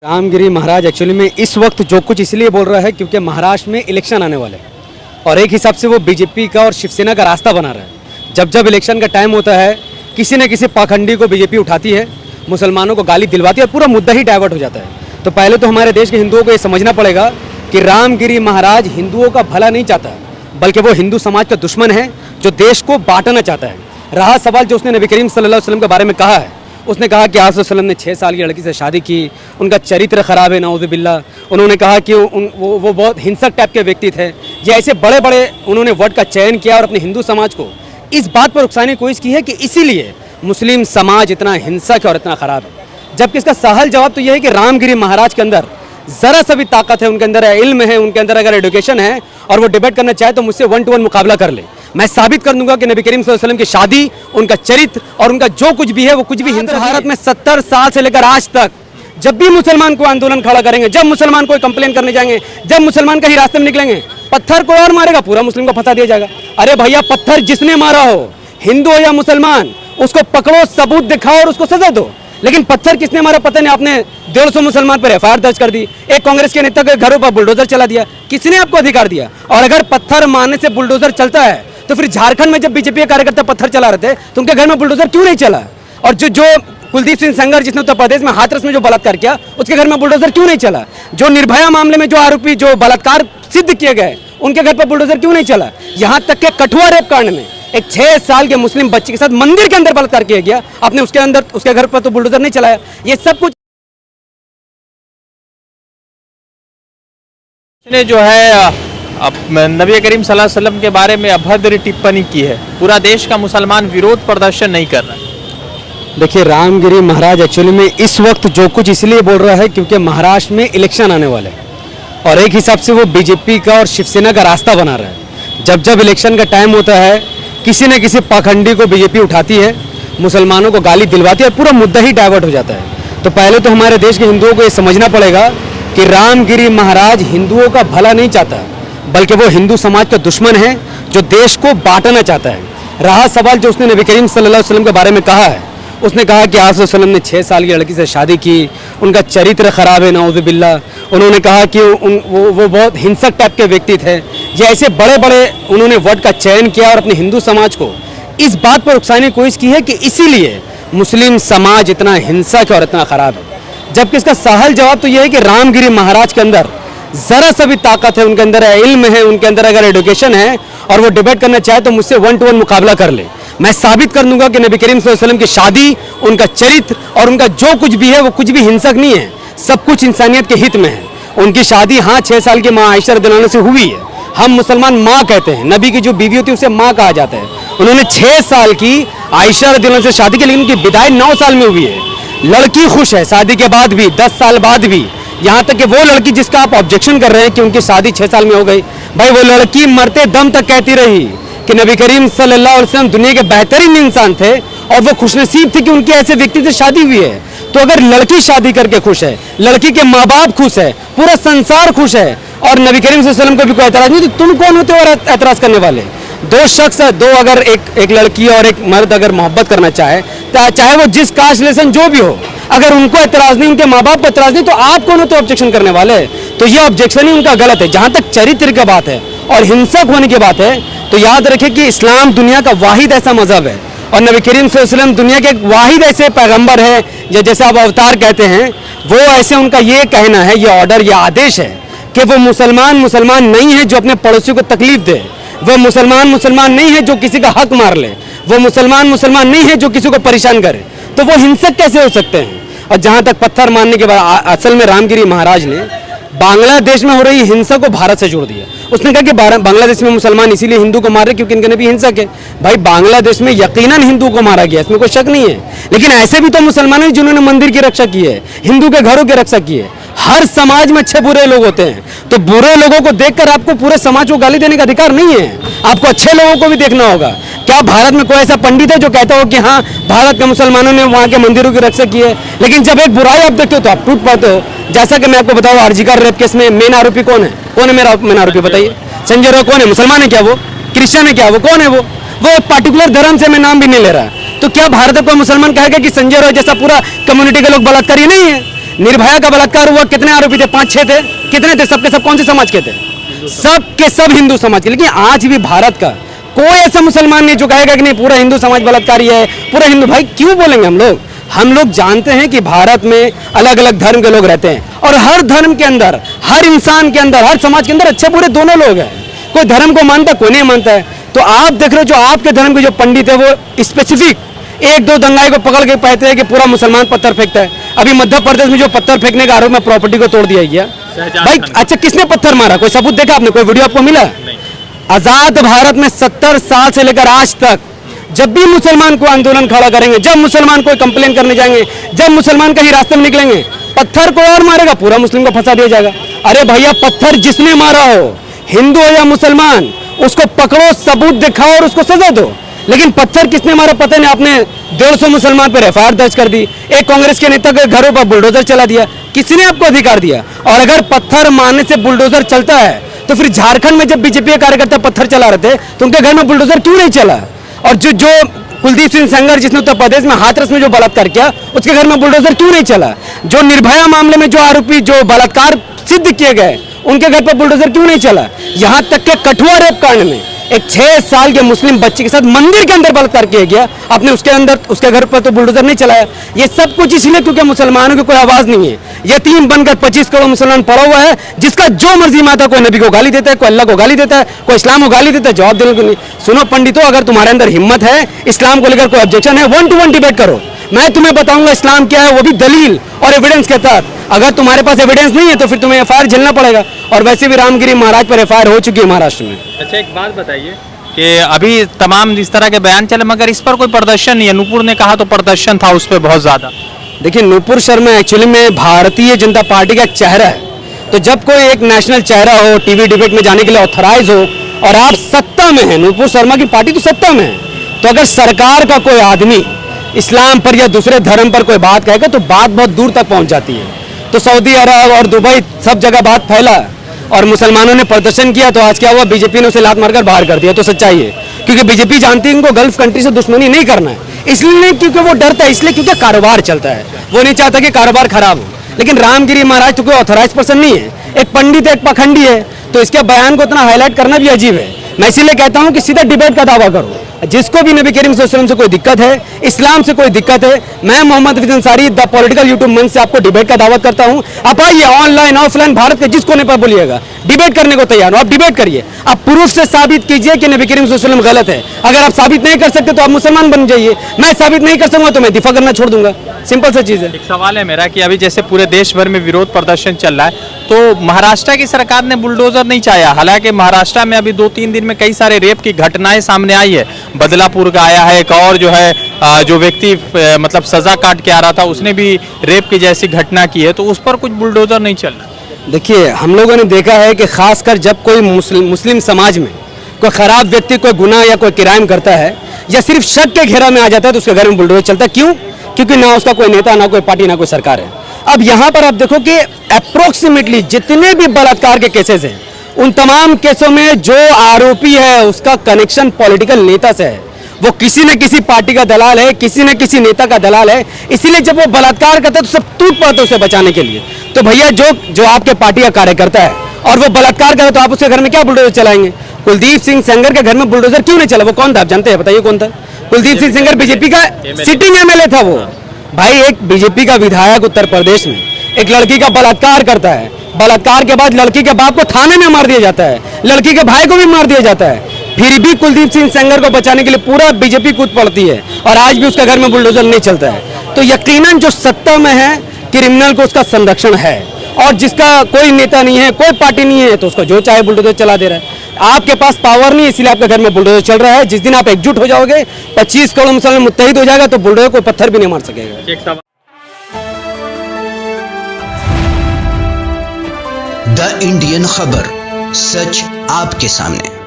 रामगिरी महाराज actually में इस वक्त जो कुछ इसलिए बोल रहा है क्योंकि महाराष्ट्र में इलेक्शन आने वाले हैं और एक हिसाब से वो बीजेपी का और शिवसेना का रास्ता बना रहा है। जब जब इलेक्शन का टाइम होता है किसी न किसी पाखंडी को बीजेपी उठाती है, मुसलमानों को गाली दिलवाती है और पूरा मुद्दा ही डाइवर्ट हो जाता है। तो पहले तो हमारे देश के हिंदुओं को ये समझना पड़ेगा कि रामगिरी महाराज हिंदुओं का भला नहीं चाहता, बल्कि वो हिंदू समाज का दुश्मन है जो देश को बांटना चाहता है। रहा सवाल जो उसने नबी करीम सल्लल्लाहु अलैहि वसल्लम के बारे में कहा है, उसने कहा कि आप वसल्लम ने 6 साल की लड़की से शादी की, उनका चरित्र खराब है नाउज़ु बिल्लाह। उन्होंने कहा कि वो बहुत हिंसक टाइप के व्यक्ति थे। ये ऐसे बड़े बड़े उन्होंने वर्ड का चयन किया और अपने हिंदू समाज को इस बात पर उकसाने की कोशिश की है कि इसीलिए मुस्लिम समाज इतना हिंसक है और इतना खराब है। जबकि इसका सहल जवाब तो यह है कि रामगिरी महाराज के अंदर ज़रा सा भी ताकत है, उनके अंदर इल्म है, उनके अंदर अगर एजुकेशन है और वो डिबेट करना चाहे तो मुझसे 1 to 1 मुकाबला कर ले। मैं साबित कर दूंगा कि नबी करीम सल्लल्लाहु अलैहि वसल्लम की शादी, उनका चरित्र और उनका जो कुछ भी है वो कुछ भी हिंसा। भारत में 70 साल से लेकर आज तक जब भी मुसलमान को आंदोलन खड़ा करेंगे, जब मुसलमान कोई कंप्लेन करने जाएंगे, जब मुसलमान कहीं रास्ते में निकलेंगे, पत्थर को और मारेगा, पूरा मुस्लिम को फंसा दिया जाएगा। अरे भैया, पत्थर जिसने मारा हो, हिंदू हो या मुसलमान, उसको पकड़ो, सबूत दिखाओ और उसको सजा दो। लेकिन पत्थर किसने मारा पता नहीं, आपने 150 मुसलमान पर एफआईआर दर्ज कर दी, एक कांग्रेस के नेता के घरों पर बुलडोजर चला दिया। किसने आपको अधिकार दिया? और अगर पत्थर मारने से बुलडोजर चलता है तो फिर झारखंड में जब बीजेपी के कार्यकर्ता पत्थर चला रहे थे तो उनके घर में बुलडोजर क्यों नहीं चला? और जो कुलदीप सिंह सेंगर जिसने उत्तर प्रदेश में हाथरस में जो बलात्कार किया, उसके घर में बुलडोजर क्यों नहीं चला? जो निर्भया मामले में जो आरोपी जो बलात्कार सिद्ध किए गए, उनके घर पर बुलडोजर क्यों नहीं चला? यहाँ तक के कठुआ रेप कांड में एक 6 साल के मुस्लिम बच्चे के साथ मंदिर के अंदर बलात्कार किया गया, आपने उसके घर पर तो बुलडोजर नहीं चलाया। ये सब कुछ ने जो है अब नबी करीम सल्लल्लाहु अलैहि वसल्लम के बारे में अभद्र टिप्पणी की है। पूरा देश का मुसलमान विरोध प्रदर्शन नहीं कर रहा है। देखिए, रामगिरी महाराज एक्चुअली में इस वक्त जो कुछ इसलिए बोल रहा है क्योंकि महाराष्ट्र में इलेक्शन आने वाले हैं और एक हिसाब से वो बीजेपी का और शिवसेना का रास्ता बना रहा है। जब जब इलेक्शन का टाइम होता है किसी न किसी पाखंडी को बीजेपी उठाती है, मुसलमानों को गाली दिलवाती है और पूरा मुद्दा ही डाइवर्ट हो जाता है। तो पहले तो हमारे देश के हिंदुओं को ये समझना पड़ेगा कि रामगिरी महाराज हिंदुओं का भला नहीं चाहता, बल्कि वो हिंदू समाज का दुश्मन है जो देश को बांटना चाहता है। रहा सवाल जो उसने नबी करीम सल्लल्लाहु अलैहि वसल्लम के बारे में कहा है, उसने कहा कि आप वसल्लम ने 6 साल की लड़की से शादी की, उनका चरित्र खराब है नाउज़ु बिल्लाह। उन्होंने कहा कि वो बहुत हिंसक टाइप के व्यक्ति थे। ये ऐसे बड़े बड़े उन्होंने वर्ड का चयन किया और अपने हिंदू समाज को इस बात पर उकसाने की कोशिश की है कि इसीलिए मुस्लिम समाज इतना हिंसक है और इतना खराब है। जबकि इसका सहल जवाब तो यह है कि रामगिरी महाराज के अंदर ज़रा सा भी ताकत है, उनके अंदर इल्म है, उनके अंदर अगर एजुकेशन है और वो डिबेट करना चाहे तो मुझसे 1 to 1 मुकाबला कर ले। मैं साबित कर दूंगा कि नबी करीम सल्लल्लाहु अलैहि वसल्लम की शादी, उनका चरित्र और उनका जो कुछ भी है वो कुछ भी हिंसक नहीं है, सब कुछ इंसानियत के हित में है। उनकी शादी हाँ 6 साल की माँ आयशा रज़ियल्लाहु अन्हा से हुई है। हम मुसलमान माँ कहते हैं, नबी की जो बीवी होती है उसे माँ कहा जाता है। उन्होंने 6 साल की आयशा रज़ियल्लाहु अन्हा से शादी की, लेकिन उनकी विदाई 9 साल में हुई है। लड़की खुश है शादी के बाद भी, 10 साल बाद भी। यहाँ तक कि वो लड़की जिसका आप ऑब्जेक्शन कर रहे हैं कि उनकी शादी 6 साल में हो गई, भाई वो लड़की मरते दम तक कहती रही कि नबी करीम सल्लल्लाहु अलैहि वसल्लम दुनिया के बेहतरीन इंसान थे और वो खुशनसीब थे कि उनकी ऐसे व्यक्ति से शादी हुई है। तो अगर लड़की शादी करके खुश है, लड़की के माँ बाप खुश है, पूरा संसार खुश है और नबी करीम सल्लल्लाहु अलैहि वसल्लम को भी कोई एतराज नहीं, तो तुम कौन होते हो और एतराज करने वाले? दो शख्स, अगर एक लड़की और एक मर्द अगर मोहब्बत करना चाहे, चाहे वो जिस कास्ट रिलेशन जो भी हो, अगर उनको एतराज नहीं, उनके माँ बाप को एतराज नहीं, तो आप कौन होते हो ऑब्जेक्शन करने वाले? तो ये ऑब्जेक्शन ही उनका गलत है। जहाँ तक चरित्र की बात है और हिंसक होने की बात है तो याद रखें कि इस्लाम दुनिया का वाहिद ऐसा मजहब है और नबी करीम सल्लल्लाहु अलैहि वसल्लम दुनिया के एक वाहिद ऐसे पैगंबर है, जैसे आप अवतार कहते हैं, वो ऐसे उनका ये कहना है, ये ऑर्डर, ये आदेश है कि वो मुसलमान नहीं है जो अपने पड़ोसी को तकलीफ दे, वो मुसलमान नहीं है जो किसी का हक मार ले, वो मुसलमान नहीं है जो किसी को परेशान करे। तो वो हिंसक कैसे हो सकते हैं? और जहाँ तक पत्थर मारने के बाद, असल में रामगिरी महाराज ने बांग्लादेश में हो रही हिंसा को भारत से जोड़ दिया। उसने कहा कि बांग्लादेश में मुसलमान इसीलिए हिंदू को मार रहे क्योंकि इनके नबी हिंसक है। भाई, बांग्लादेश में यकीनन हिंदू को मारा गया, इसमें कोई शक नहीं है, लेकिन ऐसे भी तो मुसलमान हैं जिन्होंने मंदिर की रक्षा की है, हिंदू के घरों की रक्षा की है। हर समाज में अच्छे बुरे लोग होते हैं, तो बुरे लोगों को देखकर आपको पूरे समाज को गाली देने का अधिकार नहीं है। आपको अच्छे लोगों को भी देखना होगा। क्या भारत में कोई ऐसा पंडित है जो कहता हो कि हाँ भारत के मुसलमानों ने वहाँ के मंदिरों की रक्षा की है, लेकिन जब एक बुराई आप देखते हो तो आप टूट पड़ते हो? जैसा कि मैं आपको बताऊँ, आरजीकर रेप केस में मेन आरोपी कौन है मेरा मेन आरोपी बताइए? संजय राउत कौन है? मुसलमान है क्या वो? क्रिश्चियन है क्या वो? कौन है वो? एक पार्टिकुलर धर्म से मैं नाम भी नहीं ले रहा। तो क्या भारत का मुसलमान कहेगा कि संजय राउत जैसा पूरा कम्युनिटी के लोग बलात्कारी नहीं है? निर्भया का बलात्कार हुआ, कितने आरोपी थे? 5-6 थे। कितने थे? सबके सब कौन से समाज के थे? सब के सब हिंदू समाज के। लेकिन आज भी भारत का कोई ऐसा मुसलमान नहीं जो कहेगा कि नहीं पूरा हिंदू समाज बलात्कारी है, पूरा हिंदू। भाई क्यों बोलेंगे हम लोग जानते हैं कि भारत में अलग अलग धर्म के लोग रहते हैं और हर धर्म के अंदर, हर इंसान के अंदर, हर समाज के अंदर अच्छे बुरे दोनों लोग हैं। कोई धर्म को मानता, कोई नहीं मानता है। तो आप देख रहे हो जो आपके धर्म के जो पंडित है वो स्पेसिफिक 1-2 दंगाई को पकड़ के कहते हैं कि पूरा मुसलमान पत्थर फेंकता है। अभी मध्य प्रदेश में जो पत्थर फेंकने का आरोप में प्रॉपर्टी को तोड़ दिया गया। भाई अच्छा किसने पत्थर मारा? कोई सबूत देखा आपने? कोई वीडियो आपको मिला? आजाद भारत में 70 साल से लेकर आज तक जब भी मुसलमान को आंदोलन खड़ा करेंगे, जब मुसलमान कोई कंप्लेन करने जाएंगे, जब मुसलमान कहीं रास्ते में निकलेंगे, पत्थर को और मारेगा, पूरा मुस्लिम को फंसा दिया जाएगा। अरे भैया पत्थर जिसने मारा हो, हिंदू हो या मुसलमान, उसको पकड़ो, सबूत दिखाओ और उसको सजा दो। लेकिन पत्थर किसने मारा पता नहीं, आपने 150 मुसलमान पर एफआईआर दर्ज कर दी, एक कांग्रेस के नेता के घरों पर बुलडोजर चला दिया। किसने आपको अधिकार दिया? और अगर पत्थर मारने से बुलडोजर चलता है तो फिर झारखंड में जब बीजेपी के कार्यकर्ता पत्थर चला रहे थे तो उनके घर में बुलडोजर क्यों नहीं चला? और जो कुलदीप सिंह सेंगर जिसने उत्तर प्रदेश में हाथरस में जो बलात्कार किया, उसके घर में बुलडोजर क्यों नहीं चला? जो निर्भया मामले में जो आरोपी जो बलात्कार सिद्ध किए गए, उनके घर पर बुलडोजर क्यों नहीं चला? यहां तक के कठुआ रेप कांड में एक 6 साल के मुस्लिम बच्चे के साथ मंदिर के अंदर बलात्कार किया गया, आपने उसके घर पर तो बुलडोजर नहीं चलाया। ये सब कुछ इसलिए क्योंकि मुसलमानों की कोई आवाज नहीं है। यतीम बनकर 25 करोड़ मुसलमान पड़ा हुआ है, जिसका जो मर्जी माता, कोई नबी को गाली देता है, कोई अल्लाह को गाली देता है, कोई इस्लाम को गाली देता है, जवाब देने को नहीं। सुनो पंडितों, अगर तुम्हारे अंदर हिम्मत है, इस्लाम को लेकर कोई ऑब्जेक्शन है, 1 to 1 डिबेट करो। मैं तुम्हें बताऊंगा इस्लाम क्या है, वो भी दलील और एविडेंस के तहत। अगर तुम्हारे पास एविडेंस नहीं है तो फिर तुम्हें एफआईआर झेलना पड़ेगा। और वैसे भी रामगिरी महाराज पर एफआईआर हो चुकी है महाराष्ट्र में। अच्छा एक बात बताइए कि अभी तमाम इस तरह के बयान चले मगर इस पर कोई प्रदर्शन नहीं है। नूपुर ने कहा तो प्रदर्शन था उस पर बहुत ज्यादा। देखिए नूपुर शर्मा एक्चुअली में भारतीय जनता पार्टी का एक चेहरा है। तो जब कोई एक नेशनल चेहरा हो, टीवी डिबेट में जाने के लिए ऑथराइज हो और आप सत्ता में हैं, नूपुर शर्मा की पार्टी तो सत्ता में है, तो अगर सरकार का कोई आदमी इस्लाम पर या दूसरे धर्म पर कोई बात कहेगा तो बात बहुत दूर तक पहुंच जाती है। तो सऊदी अरब और दुबई सब जगह बात फैला और मुसलमानों ने प्रदर्शन किया, तो आज क्या हुआ? बीजेपी ने उसे लात मारकर बाहर कर दिया। तो सच्चाई है, क्योंकि बीजेपी जानती है इनको गल्फ कंट्री से दुश्मनी नहीं करना है। इसलिए नहीं क्योंकि वो डरता है, इसलिए क्योंकि कारोबार चलता है, वो नहीं चाहता कि कारोबार खराब हो। लेकिन रामगिरी महाराज तो कोई ऑथराइज पर्सन नहीं है, एक पंडित है, एक पखंडी है, तो इसके बयान को इतना हाईलाइट करना भी अजीब है। मैं इसीलिए कहता हूं कि सीधा डिबेट का दावा करो। जिसको भी नबी करीम सल्लल्लाहु अलैहि वसल्लम से कोई दिक्कत है, इस्लाम से कोई दिक्कत है, मैं Mohammad Hafeez Ansari the political YouTube मंच से आपको डिबेट का दावत करता हूं। आप आइए, ऑनलाइन ऑफलाइन भारत के जिस कोने पर बोलिएगा, डिबेट करने को तैयार हो। आप डिबेट करिए, आप प्रूफ से साबित कीजिए कि नबी करीम सल्लल्लाहु अलैहि वसल्लम गलत है। अगर आप साबित नहीं कर सकते तो आप मुसलमान बन जाइए। मैं साबित नहीं कर सकूंगा तो मैं दिफा करना छोड़ दूंगा। सिंपल सा चीज है। एक सवाल है मेरा कि अभी जैसे पूरे देश भर में विरोध प्रदर्शन चल रहा है, तो महाराष्ट्र की सरकार ने बुलडोजर नहीं चाहा। हालांकि महाराष्ट्र में अभी 2-3 दिन में कई सारे रेप की घटनाएं सामने आई है। बदलापुर का आया है, एक और जो है जो व्यक्ति मतलब सजा काट के आ रहा था, उसने भी रेप की जैसी घटना की है, तो उस पर कुछ बुलडोजर नहीं चल रहा। देखिए हम लोगों ने देखा है कि खासकर जब कोई मुस्लिम समाज में कोई खराब व्यक्ति कोई गुनाह या कोई क्राइम करता है या सिर्फ शक के घेरा में आ जाता है तो उसके घर में बुलडोजर चलता है। क्यों? क्योंकि ना उसका कोई नेता, ना कोई पार्टी, ना कोई सरकार है। अब यहाँ पर आप देखो कि अप्रोक्सीमेटली जितने भी बलात्कार के केसेस हैं, उन तमाम केसों में जो आरोपी है उसका कनेक्शन पॉलिटिकल नेता से है। वो किसी न किसी पार्टी का दलाल है, किसी न किसी नेता का दलाल है। इसीलिए जब वो बलात्कार करता है तो सब टूट पड़ते हैं उसे बचाने के लिए। तो भैया जो आपके पार्टी का कार्यकर्ता है और वो बलात्कार करे तो आप उसके घर में क्या बुलडोजर चलाएंगे? कुलदीप सिंह सेंगर के घर में बुलडोजर क्यों नहीं चला? वो कौन था आप जानते हैं? बताइए कौन था? कुलदीप सिंह सेंगर बीजेपी का सिटिंग एमएलए था। वो भाई एक बीजेपी का विधायक उत्तर प्रदेश में एक लड़की का बलात्कार करता है, बलात्कार के बाद लड़की के बाप को थाने में मार दिया जाता है, लड़की के भाई को भी मार दिया जाता है, फिर भी कुलदीप सिंह सेंगर को बचाने के लिए पूरा बीजेपी कूद पड़ती है और आज भी उसके घर में बुलडोजर नहीं चलता है। तो यकीनन जो सत्ता में है क्रिमिनल को उसका संरक्षण है, और जिसका कोई नेता नहीं है, कोई पार्टी नहीं है, तो उसको जो चाहे बुलडोजर चला दे रहा है। आपके पास पावर नहीं है, इसलिए आपके घर में बुलडोजर चल रहा है। जिस दिन आप एकजुट हो जाओगे, 25 करोड़ मुसलमान मुत्तहिद हो जाएगा, तो बुलडोजर कोई पत्थर भी नहीं मार सकेगा। द इंडियन खबर, सच आपके सामने।